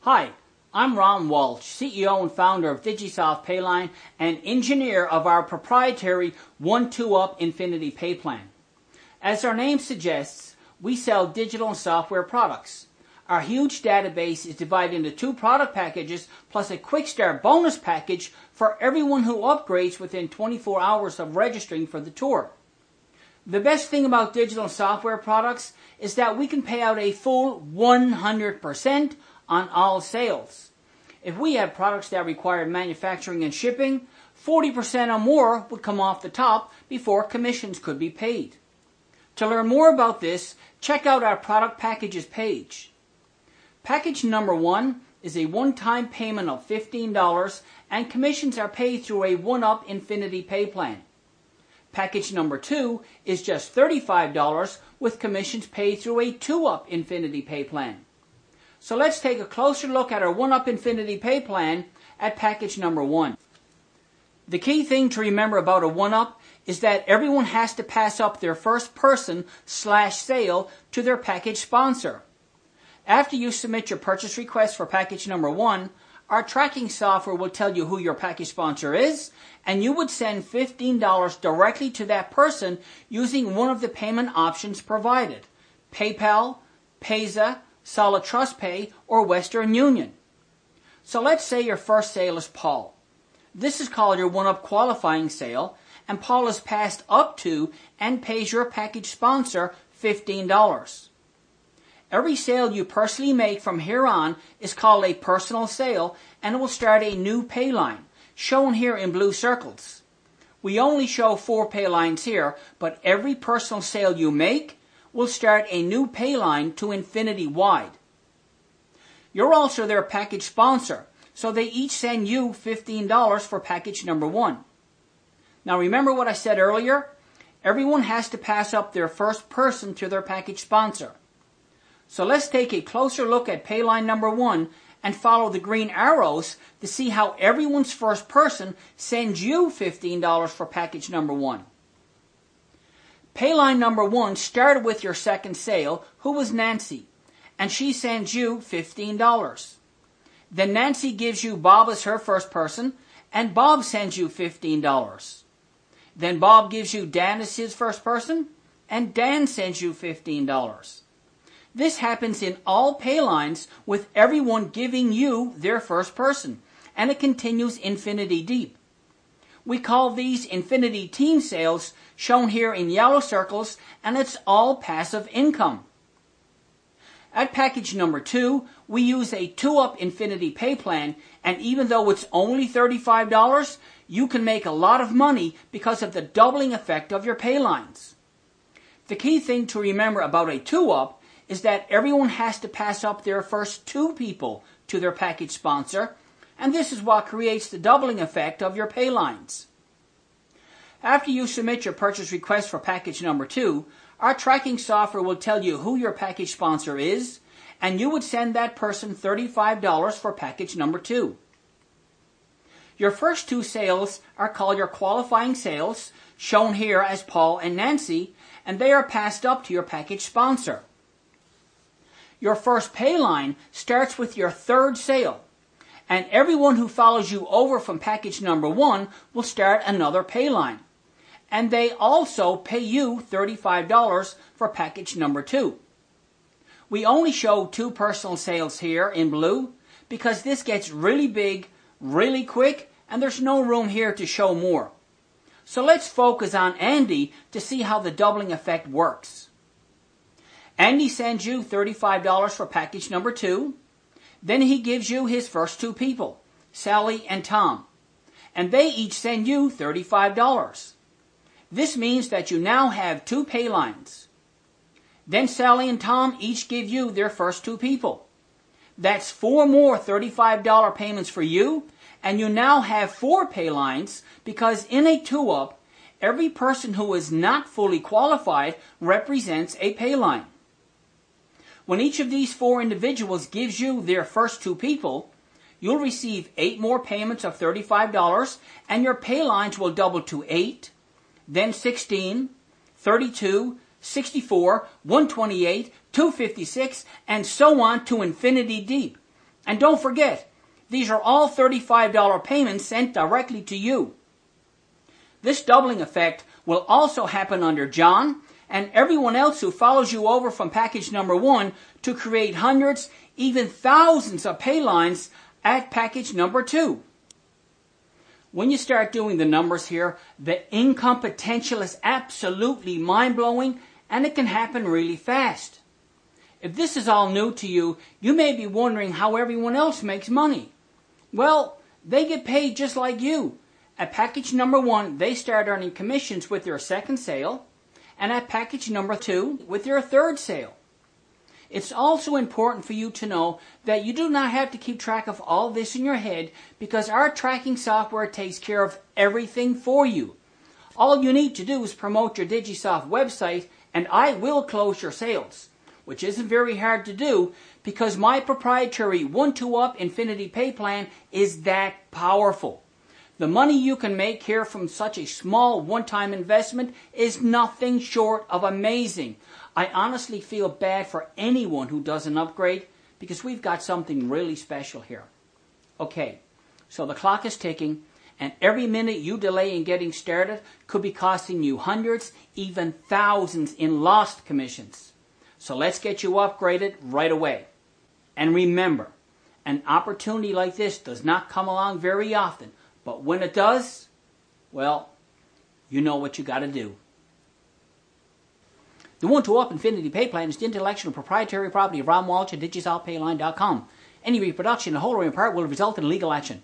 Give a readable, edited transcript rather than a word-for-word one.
Hi, I'm Ron Walsh, CEO and founder of Digisoft Payline and engineer of our proprietary 1-2-up Infinity Pay Plan. As our name suggests, we sell digital and software products. Our huge database is divided into 2 product packages plus a quick start bonus package for everyone who upgrades within 24 hours of registering for the tour. The best thing about digital and software products is that we can pay out a full 100% on all sales. If we have products that require manufacturing and shipping, 40% or more would come off the top before commissions could be paid. To learn more about this, check out our product packages page. Package number 1 is a one-time payment of $15 and commissions are paid through a 1-up Infinity Pay Plan. Package number 2 is just $35 with commissions paid through a 2-up Infinity Pay Plan. So let's take a closer look at our 1-up Infinity Pay Plan at package number 1. The key thing to remember about a 1-up is that everyone has to pass up their first person/sale to their package sponsor. After you submit your purchase request for package number 1, our tracking software will tell you who your package sponsor is, and you would send $15 directly to that person using one of the payment options provided: PayPal, Payza, Solid Trust Pay, or Western Union. So let's say your first sale is Paul. This is called your 1-up qualifying sale, and Paul is passed up to and pays your package sponsor $15. Every sale you personally make from here on is called a personal sale, and it will start a new pay line, shown here in blue circles. We only show 4 pay lines here, but every personal sale you make will start a new pay line to infinity wide. You're also their package sponsor, so they each send you $15 for package number 1. Now remember what I said earlier? Everyone has to pass up their first person to their package sponsor. So let's take a closer look at pay line number 1 and follow the green arrows to see how everyone's first person sends you $15 for package number 1. Payline number 1 started with your second sale, who was Nancy, and she sends you $15. Then Nancy gives you Bob as her first person, and Bob sends you $15. Then Bob gives you Dan as his first person, and Dan sends you $15. This happens in all pay lines with everyone giving you their first person, and it continues infinity deep. We call these infinity team sales, shown here in yellow circles, and it's all passive income. At package number 2, we use a 2-up Infinity Pay Plan, and even though it's only $35, you can make a lot of money because of the doubling effect of your pay lines. The key thing to remember about a 2-up is that everyone has to pass up their first 2 people to their package sponsor, and this is what creates the doubling effect of your pay lines. After you submit your purchase request for package number 2, our tracking software will tell you who your package sponsor is, and you would send that person $35 for package number 2. Your first 2 sales are called your qualifying sales, shown here as Paul and Nancy, and they are passed up to your package sponsor. Your first pay line starts with your 3rd sale, and everyone who follows you over from package number 1 will start another pay line. And they also pay you $35 for package number 2. We only show 2 personal sales here in blue because this gets really big, really quick, and there's no room here to show more. So let's focus on Andy to see how the doubling effect works. Andy sends you $35 for package number 2. Then he gives you his first 2 people, Sally and Tom, and they each send you $35. This means that you now have 2 pay lines. Then Sally and Tom each give you their first 2 people. That's 4 more $35 payments for you, and you now have 4 pay lines because in a 2-up, every person who is not fully qualified represents a pay line. When each of these 4 individuals gives you their first 2 people, you'll receive 8 more payments of $35, and your pay lines will double to 8, then 16, 32, 64, 128, 256, and so on to infinity deep. And don't forget, these are all $35 payments sent directly to you. This doubling effect will also happen under John and everyone else who follows you over from package number 1 to create hundreds, even thousands of paylines at package number 2. When you start doing the numbers here, the income potential is absolutely mind-blowing, and it can happen really fast. If this is all new to you, you may be wondering how everyone else makes money. Well, they get paid just like you. At package number 1, they start earning commissions with their second sale, and at package number 2, with their third sale. It's also important for you to know that you do not have to keep track of all this in your head, because our tracking software takes care of everything for you. All you need to do is promote your Digisoft website and I will close your sales, which isn't very hard to do because my proprietary 1-2-up Infinity Pay plan is that powerful. The money you can make here from such a small one-time investment is nothing short of amazing. I honestly feel bad for anyone who doesn't upgrade because we've got something really special here. Okay, so the clock is ticking, and every minute you delay in getting started could be costing you hundreds, even thousands in lost commissions. So let's get you upgraded right away. And remember, an opportunity like this does not come along very often, but when it does, well, you know what you got to do. The 1-2-up Infinity Pay Plan is the intellectual and proprietary property of Ron Walsh at Digisoft Payline.com. Any reproduction, in whole or in part, will result in legal action.